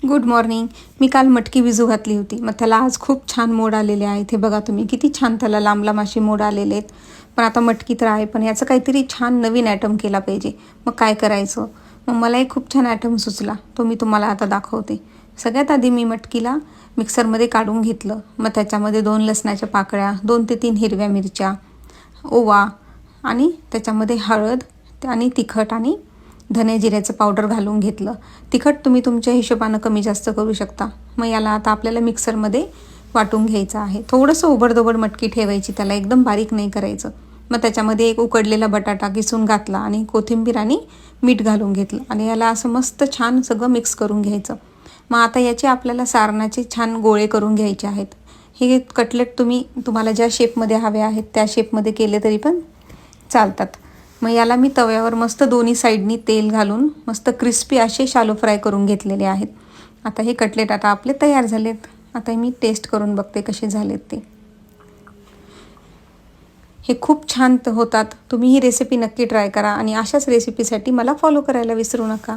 Good morning. मी काल मटकी भिजू घातली होती, मग त्याला आज खूप छान मोड आलेले आहे. हे बघा तुम्ही किती छान त्याला लांब लांब असे मोड आलेले आहेत. पण आता मटकी तर आहे, पण याचं काहीतरी छान नवीन ॲटम केला पाहिजे. मग काय करायचं? मग मला एक खूप छान ॲटम सुचला, तो मी तुम्हाला आता दाखवते. सगळ्यात आधी मी मटकीला मिक्सरमध्ये काढून घेतलं. मग त्याच्यामध्ये 2 लसणाच्या पाकळ्या, 2 ते 3 हिरव्या मिरच्या, ओवा आणि त्याच्यामध्ये हळद आणि तिखट आणि धने जिऱ्याचं पावडर घालून घेतलं. तिखट तुम्ही तुमच्या हिशोबानं कमी जास्त करू शकता. मग याला आता आपल्याला मिक्सरमध्ये वाटून घ्यायचं आहे. थोडंसं ओबडधोबड मटकी ठेवायची, त्याला एकदम बारीक नाही करायचं. मग त्याच्यामध्ये एक उकडलेला बटाटा किसून घातला आणि कोथिंबीर आणि मीठ घालून घेतलं आणि याला असं मस्त छान सगळं मिक्स करून घ्यायचं. मग आता याचे आपल्याला सारणाचे छान गोळे करून घ्यायचे आहेत. हे कटलेट तुम्हाला ज्या शेपमध्ये हवे आहेत त्या शेपमध्ये केले तरी पण चालतात. मग याला मी तव्यावर मस्त दोन्ही साईडनी तेल घालून मस्त क्रिस्पी असे शालो फ्राय करून घेतलेले आहेत. आता हे कटलेट आता आपले तयार झालेत. आता मी टेस्ट करून बघते कसे झालेत ते. हे खूप छान होतात. तुम्ही ही रेसिपी नक्की ट्राय करा आणि अशाच रेसिपीसाठी मला फॉलो करायला विसरू नका.